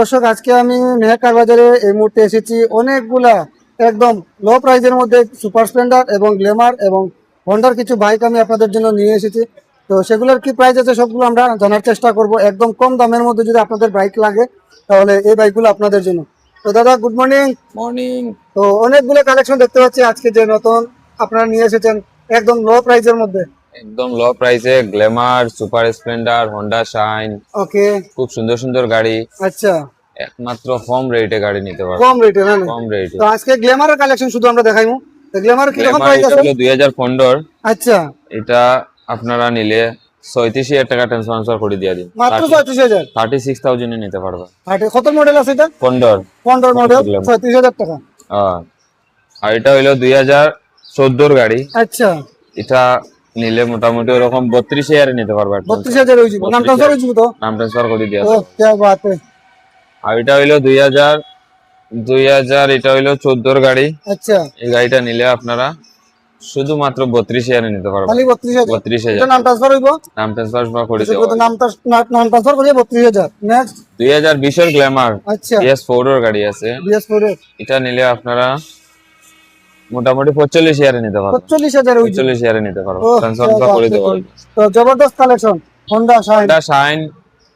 দর্শক, আজকে আমি মেহেরকার বাজারে এই মুহূর্তে এসেছি অনেকগুলা একদম লো প্রাইজের মধ্যে সুপার স্প্লেন্ডার এবং গ্ল্যামার এবং হন্ডার কিছু বাইক আমি আপনাদের জন্য নিয়ে এসেছি। তো সেগুলোর কি প্রাইস আছে সবগুলো আমরা জানার চেষ্টা করব। একদম কম দামের মধ্যে যদি আপনাদের বাইক লাগে তাহলে এই বাইকগুলো আপনাদের জন্য। তো দাদা, গুড মর্নিং। মর্নিং। তো অনেকগুলো কালেকশন দেখতে পাচ্ছি আজকে যে নতুন আপনারা নিয়ে এসেছেন একদম লো প্রাইজের মধ্যে। একদম লো প্রাইসে Glamour, Super Splendor, Honda Shine, okay, খুব সুন্দর সুন্দর গাড়ি, আচ্ছা, একমাত্র কম রেটে গাড়ি নিতে পারবেন। কম রেটে না? কম রেটে। তো আজকে গ্ল্যামারের কালেকশন শুধু আমরা দেখাইমু। তো গ্ল্যামার কি রকম গ্ল্যামার প্রাইস এটা আছে? হলো 2015। আচ্ছা, এটা আপনারা নিলে 37,000 টাকা ট্রান্সফার করে দিয়ে দিন। মাত্র 35,000। 36,000 এ নিতে পারবেন। কত মডেল আছে এটা? 15। 15 মডেল, Glamour। 35,000 টাকা। আর এটা হইলো 2014 গাড়ি। আচ্ছা, এটা নিলে মোটামুটি ওরকম 32,000 এ নিতে পারবেন। 32,000 হয়ে যাবে। নাম ট্রান্সফার হয়ে যাবে তো? নাম ট্রান্সফার করে দিয়ে ও কি বাত है। আর এটা হইলো 2000 এটা হইলো 14 গাড়ি। আচ্ছা, এই গাড়িটা নিলে আপনারা শুধুমাত্র 32,000 এ নিতে পারবেন। খালি 32,000। 32,000 এটা নাম ট্রান্সফার হইব? নাম ট্রান্সফার করে দেওয়া শুধু হবে। নাম ট্রান্সফার করে 32,000। নেক্সট 2020 এর গ্ল্যামার আচ্ছা, PS4 এর গাড়ি আছে। BS4 এর এটা নিলে আপনারা মোটামুটি 45,000 এ নিতে পারবেন। 45,000 হয়ে যাবে। 45,000 এ নিতে পারবেন। ও, ট্রান্সফার করে দেওয়া হবে। তো জবরদস্ত কালেকশন হোন্ডা শাইন। এটা শাইন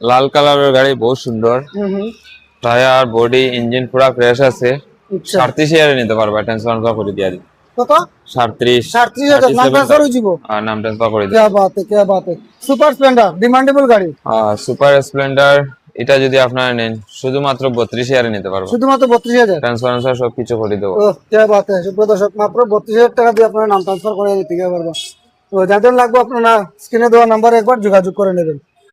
লাল কালারের গাড়ি, বহুত সুন্দর। হুম। টায়ার, বডি, ইঞ্জিন পুরো ফ্রেশ আছে। আচ্ছা, 37,000 এ নিতে পারবেন। ট্রান্সফার করে দিয়ে দিন। কত? 37,000 নাম ট্রান্সফার হয়ে যাবে। আর নাম ট্রান্সফার করে দিন। क्या बात है, क्या बात है। সুপার স্প্লেন্ডার ডিমান্ডেবল গাড়ি। সুপার স্প্লেন্ডার এটা যদি আপনারা নেন শুধুমাত্র 32,000 এ নিতে পারবেন। শুধুমাত্র 32,000। ট্রান্সফার সবকিছু করে দেবো। ও क्या बात है। সুপ্রিয় দর্শক, মাত্র 32,000 টাকা দিয়ে আপনারা নাম ট্রান্সফার করে নিতে পারবেন। তো যাদের লাগবে আপনারা স্ক্রিনে দেওয়া নাম্বারে একবার যোগাযোগ করে নেবেন।